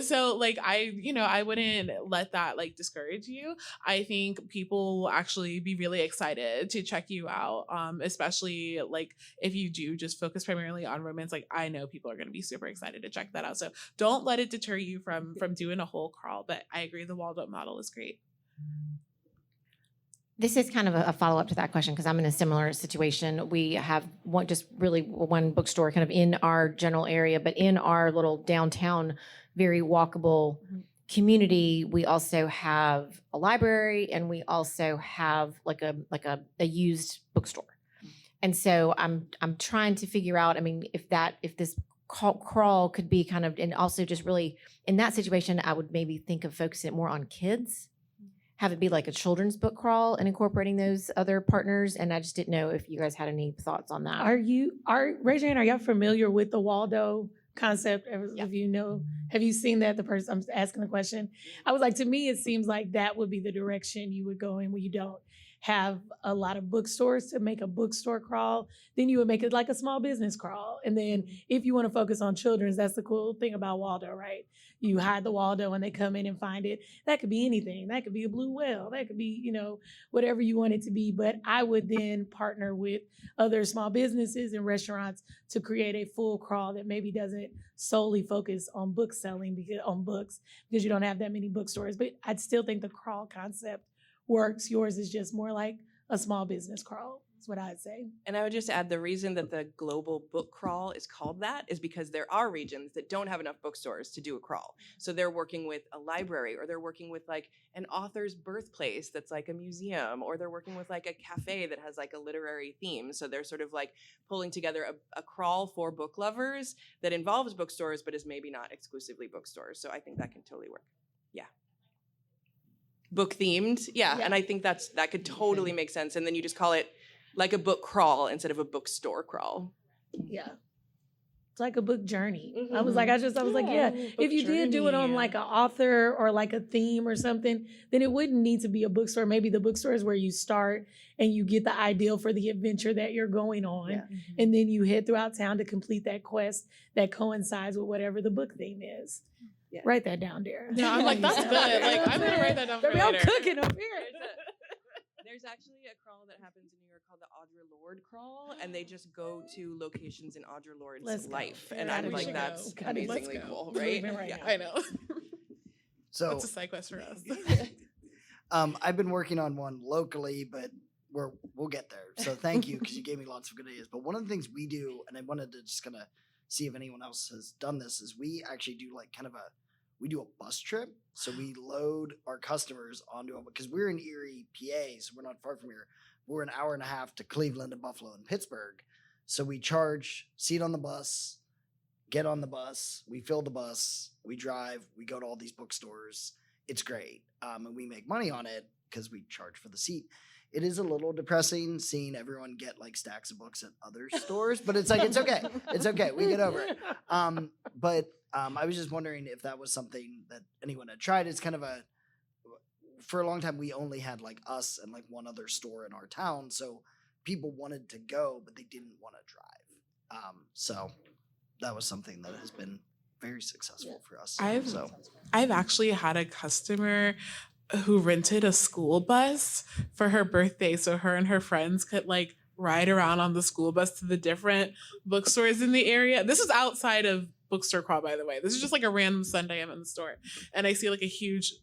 So like I wouldn't let that like discourage you. I think people will actually be really excited to check you out, especially like if you do just focus primarily on romance. Like I know people are going to be super excited to check that out. So don't let it deter you from doing a whole crawl. But I agree, the Waldo model is great. This is kind of a follow-up to that question because I'm in a similar situation. We have one bookstore kind of in our general area, but in our little downtown, very walkable community, we also have a library and we also have like a used bookstore. And so I'm trying to figure out, I mean, if this crawl could be kind of, and also just really in that situation, I would maybe think of focusing it more on kids, have it be like a children's book crawl and incorporating those other partners. And I just didn't know if you guys had any thoughts on that. Raise your hand, are y'all familiar with the Waldo concept? If you know, have you seen that? The person I'm asking the question, I was like, to me, it seems like that would be the direction you would go in when you don't have a lot of bookstores to make a bookstore crawl. Then you would make it like a small business crawl. And then if you want to focus on children's, that's the cool thing about Waldo, right? You hide the Waldo and they come in and find it. That could be anything. That could be a blue whale. That could be, whatever you want it to be. But I would then partner with other small businesses and restaurants to create a full crawl that maybe doesn't solely focus on book selling because you don't have that many bookstores. But I'd still think the crawl concept works. Yours is just more like a small business crawl. That's what I'd say. And I would just add the reason that the global book crawl is called that is because there are regions that don't have enough bookstores to do a crawl. So they're working with a library, or they're working with like an author's birthplace that's like a museum, or they're working with like a cafe that has like a literary theme. So they're sort of like pulling together a crawl for book lovers that involves bookstores but is maybe not exclusively bookstores. So I think that can totally work. Yeah. Book themed. Yeah. And I think that could totally make sense. And then you just call it like a book crawl instead of a bookstore crawl. Yeah. It's like a book journey. Mm-hmm. I was like, if you did do it on like an author or like a theme or something, then it wouldn't need to be a bookstore. Maybe the bookstore is where you start and you get the ideal for the adventure that you're going on. Yeah. And then you head throughout town to complete that quest that coincides with whatever the book theme is. Yeah. Write that down, Dara. Yeah, I'm like, that's good. Like, I'm gonna write that down for later. I'm cooking up here. There's actually a crawl that happens in New York called the Audre Lorde crawl, and they just go to locations in Audre Lorde's life, and I'm like, that's amazingly cool, right? Yeah, I know. So that's a side quest for us. I've been working on one locally, but we'll get there. So thank you, because you gave me lots of good ideas. But one of the things we do, and I wanted to just kind of see if anyone else has done this, is we actually do like kind of we do a bus trip. So we load our customers onto because we're in Erie, PA, so we're not far from here. We're an hour and a half to Cleveland and Buffalo and Pittsburgh. So we charge seat on the bus, get on the bus, we fill the bus, we drive, we go to all these bookstores. It's great. And we make money on it because we charge for the seat. It is a little depressing seeing everyone get like stacks of books at other stores, but it's like, it's okay. It's okay. We get over it. But I was just wondering if that was something that anyone had tried. It's kind of for a long time, we only had like us and like one other store in our town. So people wanted to go, but they didn't want to drive. So that was something that has been very successful for us. I've actually had a customer who rented a school bus for her birthday, so her and her friends could like ride around on the school bus to the different bookstores in the area. This is outside of Bookstore Crawl, by the way. This is just like a random Sunday I'm in the store and I see like a huge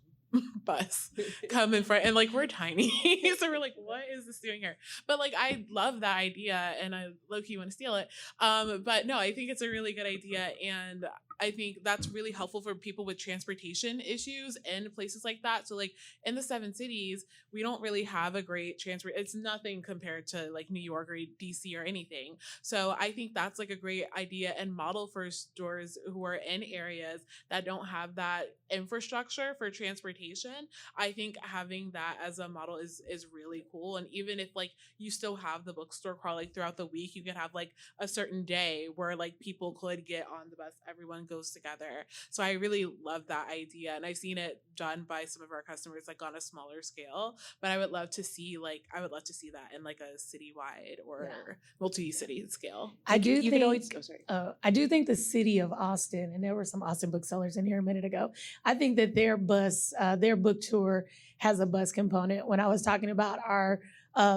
bus come in front, and like we're tiny, so we're like, what is this doing here? But like I love that idea and I low-key want to steal it. But no, I think it's a really good idea, and I think that's really helpful for people with transportation issues in places like that. So like in the 7 cities, we don't really have a great transport. It's nothing compared to like New York or DC or anything. So I think that's like a great idea and model for stores who are in areas that don't have that infrastructure for transportation. I think having that as a model is really cool. And even if like you still have the bookstore crawl like throughout the week, you could have like a certain day where like people could get on the bus, everyone goes together. So I really love that idea, and I've seen it done by some of our customers like on a smaller scale, but I would love to see that in like a citywide or multi-city scale. I do think the city of Austin, and there were some Austin booksellers in here a minute ago, I think that their book tour has a bus component. When I was talking about our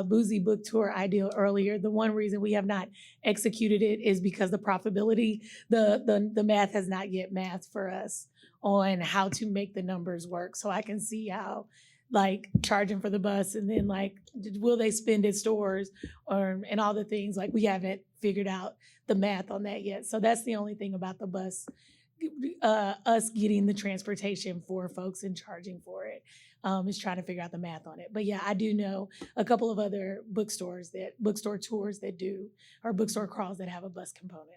boozy book tour ideal earlier, the one reason we have not executed it is because the profitability, the math has not yet mathed for us on how to make the numbers work. So I can see how like charging for the bus and then like, will they spend at stores and all the things, like we haven't figured out the math on that yet. So that's the only thing about the bus, us getting the transportation for folks and charging for it. Is trying to figure out the math on it. But yeah, I do know a couple of other bookstore tours that do, or bookstore crawls that have a bus component.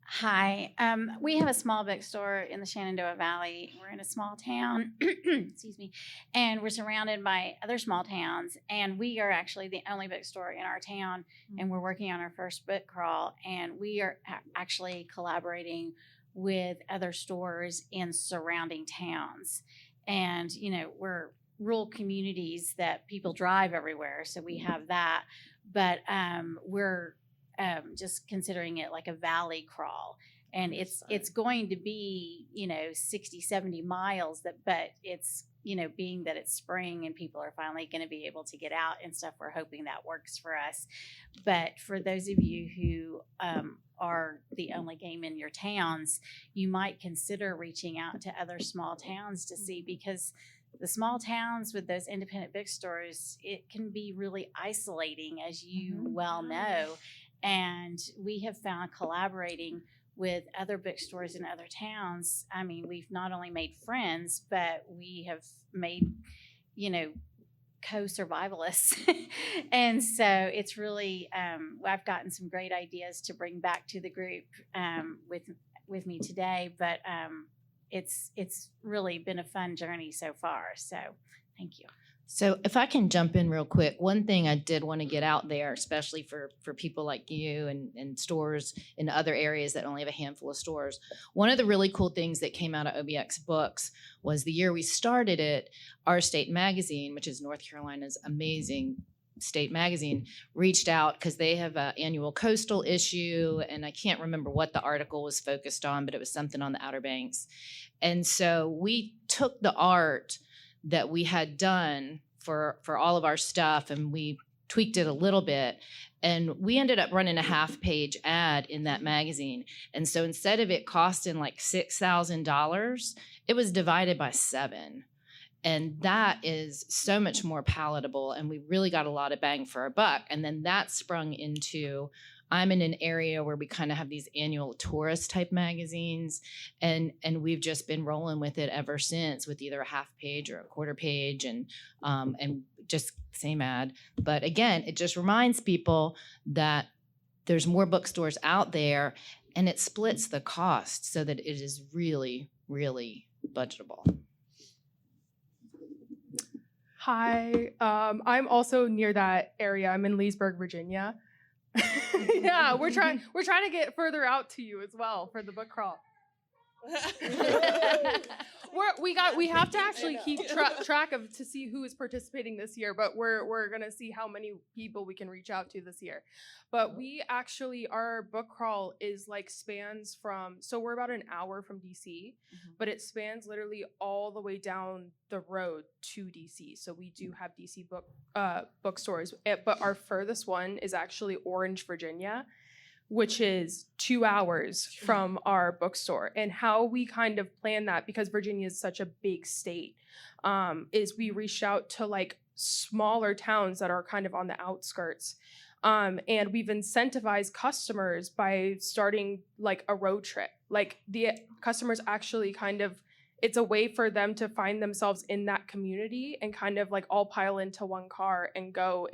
Hi, we have a small bookstore in the Shenandoah Valley. We're in a small town, excuse me, and we're surrounded by other small towns. And we are actually the only bookstore in our town, and we're working on our first book crawl. And we are actually collaborating with other stores in surrounding towns. And, you know, we're rural communities that people drive everywhere, so we have that. But we're just considering it like a valley crawl. And it's going to be, 60, 70 miles, but it's, being that it's spring and people are finally going to be able to get out and stuff, we're hoping that works for us. But for those of you who are the only game in your towns, you might consider reaching out to other small towns to see, because the small towns with those independent bookstores, it can be really isolating, as you well know. And we have found collaborating with other bookstores in other towns, I mean, we've not only made friends, but we have made, co-survivalists. And so it's really, I've gotten some great ideas to bring back to the group with me today, but it's really been a fun journey so far. So thank you. So if I can jump in real quick, one thing I did want to get out there, especially for people like you and stores in other areas that only have a handful of stores. One of the really cool things that came out of OBX Books was the year we started it, our state magazine, which is North Carolina's amazing state magazine, reached out because they have an annual coastal issue. And I can't remember what the article was focused on, but it was something on the Outer Banks. And so we took the art that we had done for all of our stuff, and we tweaked it a little bit, and we ended up running a half-page ad in that magazine. And so instead of it costing like $6,000, it was divided by 7. And that is so much more palatable, and we really got a lot of bang for our buck. And then that sprung into, I'm in an area where we kind of have these annual tourist type magazines, and we've just been rolling with it ever since, with either a half page or a quarter page, and just same ad. But again, it just reminds people that there's more bookstores out there, and it splits the cost so that it is really, really budgetable. Hi, I'm also near that area. I'm in Leesburg, Virginia. Yeah, we're trying to get further out to you as well for the book crawl. We have to actually keep track of to see who is participating this year, but we're gonna see how many people we can reach out to this year. But we actually, our book crawl is like spans from, so we're about an hour from DC, but it spans literally all the way down the road to DC. So we do have DC bookstores, but our furthest one is actually Orange, Virginia, which is 2 hours from our bookstore. And how we kind of plan that, because Virginia is such a big state, is we reached out to like smaller towns that are kind of on the outskirts. And we've incentivized customers by starting like a road trip. Like the customers actually kind of, it's a way for them to find themselves in that community and kind of like all pile into one car and go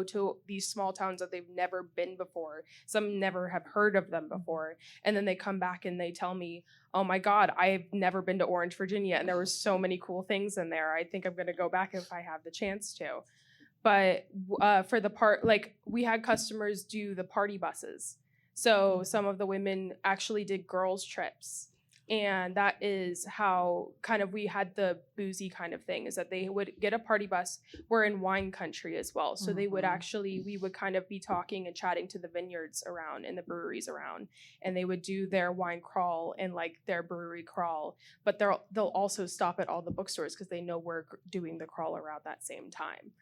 to these small towns that they've never been before. Some never have heard of them before. And then they come back and they tell me, oh my God, I've never been to Orange, Virginia. And there were so many cool things in there. I think I'm going to go back if I have the chance to. But for the part, like we had customers do the party buses. So some of the women actually did girls' trips. And that is how kind of we had the boozy kind of thing, is that they would get a party bus. We're in wine country as well. So they would actually, we would kind of be talking and chatting to the vineyards around and the breweries around. And they would do their wine crawl and like their brewery crawl. But they'll also stop at all the bookstores because they know we're doing the crawl around that same time.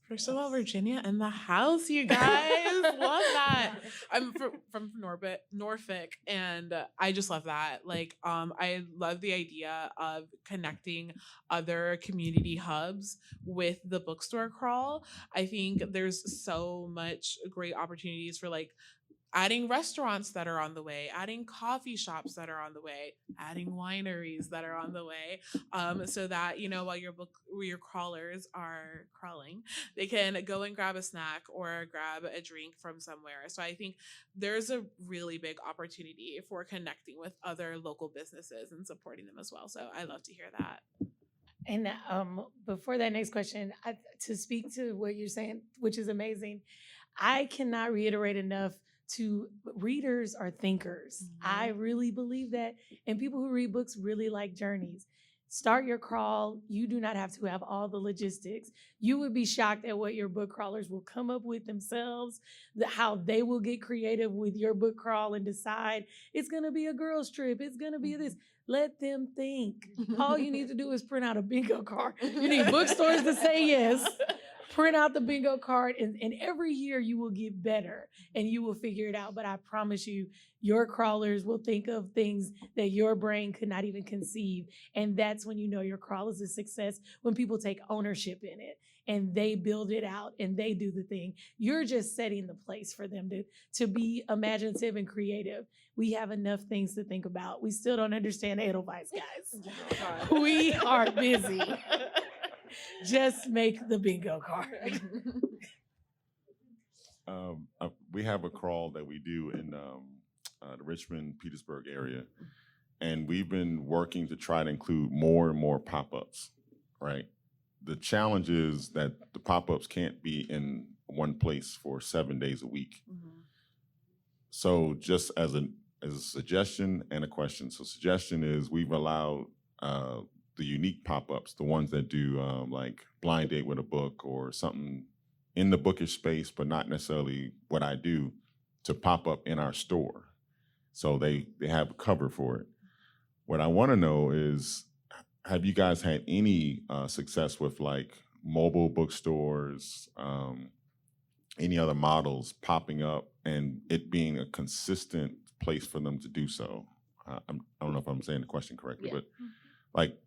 First of all, Virginia in the house, you guys. Love that. I'm from Norfolk, and I just love that. Like, I love the idea of connecting other community hubs with the bookstore crawl. I think there's so much great opportunities for like adding restaurants that are on the way, adding coffee shops that are on the way, adding wineries that are on the way, so that, you know, while your crawlers are crawling, they can go and grab a snack or grab a drink from somewhere. So I think there's a really big opportunity for connecting with other local businesses and supporting them as well. So I love to hear that. And before that next question, to speak to what you're saying, which is amazing, I cannot reiterate enough to readers are thinkers. I really believe that. And people who read books really like journeys. Start your crawl. You do not have to have all the logistics. You would be shocked at what your book crawlers will come up with themselves, how they will get creative with your book crawl and decide it's going to be a girls' trip. It's going to be this. Let them think. All you need to do is print out a bingo card. You need bookstores to say yes. Print out the bingo card, and every year you will get better and you will figure it out. But I promise you, your crawlers will think of things that your brain could not even conceive. And that's when you know your crawl is a success, when people take ownership in it and they build it out and they do the thing. You're just setting the place for them to be imaginative and creative. We have enough things to think about. We still don't understand Edelweiss, guys. We are busy. Just make the bingo card. We have a crawl that we do in the Richmond, Petersburg area. And we've been working to try to include more and more pop-ups, right? The challenge is that the pop-ups can't be in one place for 7 days a week. So just as a suggestion and a question. So suggestion is we've allowed the unique pop-ups, the ones that do like blind date with a book or something in the bookish space, but not necessarily what I do, to pop up in our store. So they have a cover for it. What I want to know is, have you guys had any success with like mobile bookstores, any other models popping up and it being a consistent place for them to do so? I don't know if I'm saying the question correctly, but like,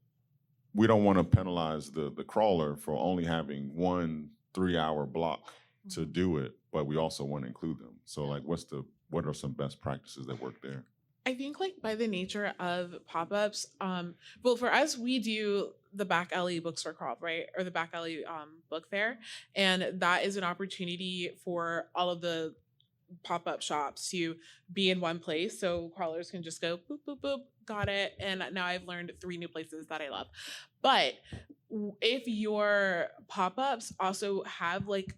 we don't want to penalize the crawler for only having 1 3-hour block to do it, but we also want to include them. So like, what are some best practices that work there? I think like by the nature of pop-ups, well, for us, we do the back alley bookstore crawl, right? Or the back alley book fair. And that is an opportunity for all of the pop-up shops to be in one place, so crawlers can just go boop, boop, boop, got it. And now I've learned 3 new places that I love. But if your pop-ups also have like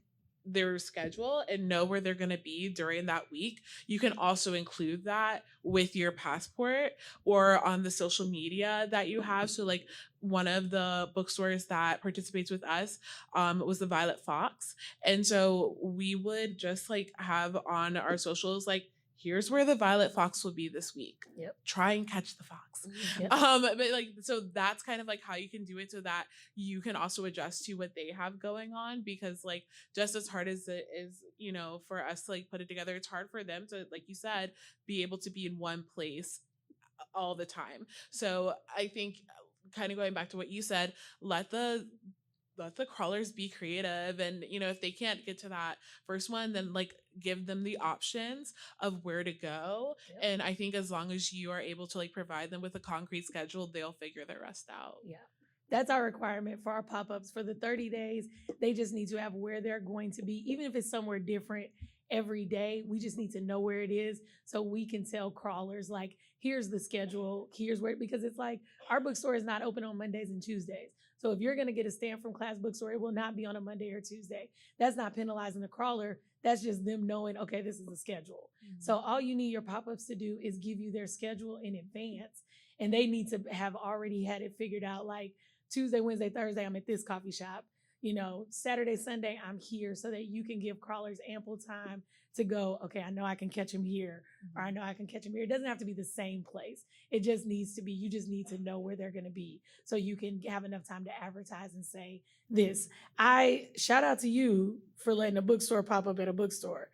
their schedule and know where they're going to be during that week, you can also include that with your passport or on the social media that you have. So like one of the bookstores that participates with us was the Violet Fox. And so we would just like have on our socials, like, here's where the Violet Fox will be this week. Yep. Try and catch the fox. Yep. But like, so that's kind of like how you can do it so that you can also adjust to what they have going on, because like, just as hard as it is, you know, for us to like put it together, it's hard for them to, like you said, be able to be in one place all the time. So I think kind of going back to what you said, let the crawlers be creative, and you know, if they can't get to that first one, then like give them the options of where to go. Yep. And I think as long as you are able to like provide them with a concrete schedule, they'll figure the rest out. Yeah. That's our requirement for our pop-ups for the 30 days. They just need to have where they're going to be, even if it's somewhere different every day. We just need to know where it is so we can tell crawlers, like, here's the schedule, here's where, because it's like our bookstore is not open on Mondays and Tuesdays. So if you're going to get a stamp from Class Bookstore, it will not be on a Monday or Tuesday. That's not penalizing the crawler. That's just them knowing, okay, this is the schedule. Mm-hmm. So all you need your pop-ups to do is give you their schedule in advance. And they need to have already had it figured out, like Tuesday, Wednesday, Thursday, I'm at this coffee shop. You know, Saturday, Sunday, I'm here, so that you can give crawlers ample time to go, okay, I know I can catch them here, or I know I can catch them here. It doesn't have to be the same place. It just needs to be, you just need to know where they're going to be so you can have enough time to advertise and say this. I shout out to you for letting a bookstore pop up at a bookstore.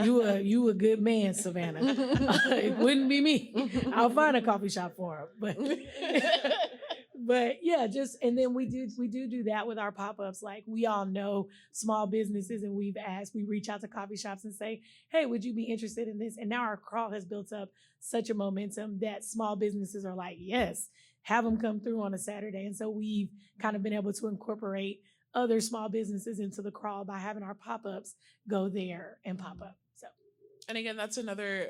You a good man, Savannah. It wouldn't be me. I'll find a coffee shop for him, but yeah, just, and then we do that with our pop-ups. Like, we all know small businesses, and we reach out to coffee shops and say, hey, would you be interested in this? And now our crawl has built up such a momentum that small businesses are like, yes, have them come through on a Saturday. And so we've kind of been able to incorporate other small businesses into the crawl by having our pop-ups go there and pop up. So. And again, that's another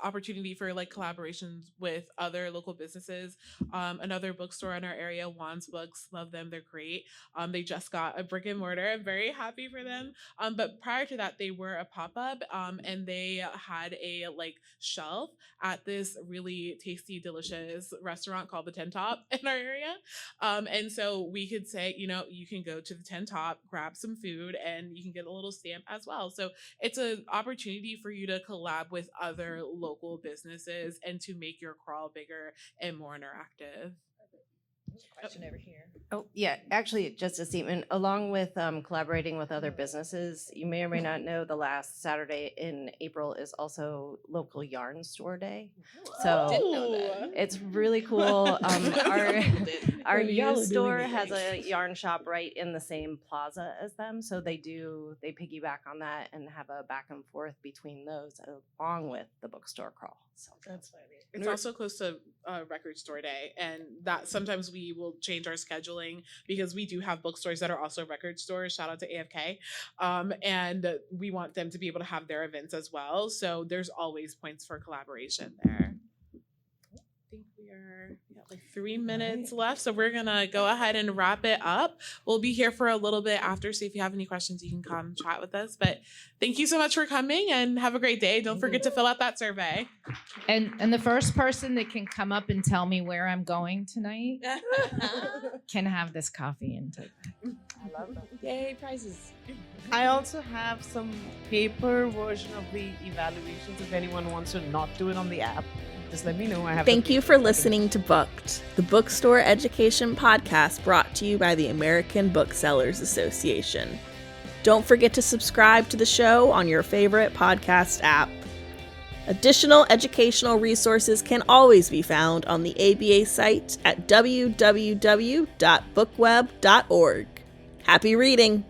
opportunity for like collaborations with other local businesses. Another bookstore in our area, Juan's Books, love them. They're great. They just got a brick and mortar. I'm very happy for them. But prior to that, they were a pop-up, and they had a like shelf at this really tasty, delicious restaurant called the 10 Top in our area. And so we could say, you know, you can go to the 10 Top, grab some food, and you can get a little stamp as well. So it's an opportunity for you to collab with other local businesses and to make your crawl bigger and more interactive. Question over here. Oh, yeah. Actually, just a statement. Along with collaborating with other businesses, you may or may not know the last Saturday in April is also local yarn store day. So Didn't know that. it's really cool. Our used store has a yarn shop right in the same plaza as them. So they piggyback on that and have a back and forth between those along with the bookstore crawl. So That's funny. It's also close to record store day, and that sometimes we will change our scheduling because we do have bookstores that are also record stores. Shout out to AFK. And we want them to be able to have their events as well. So there's always points for collaboration there. I think we got like 3 minutes left, so we're gonna go ahead and wrap it up. We'll be here for a little bit after, so if you have any questions, you can come chat with us. But thank you so much for coming, and have a great day. Don't forget to fill out that survey. And the first person that can come up and tell me where I'm going tonight can have this coffee and take back. I love that. Yay, prizes. I also have some paper version of the evaluations if anyone wants to not do it on the app. Just let me know. I have. Thank you for listening to Booked, the bookstore education podcast brought to you by the American Booksellers Association. Don't forget to subscribe to the show on your favorite podcast app. Additional educational resources can always be found on the ABA site at www.bookweb.org. Happy reading!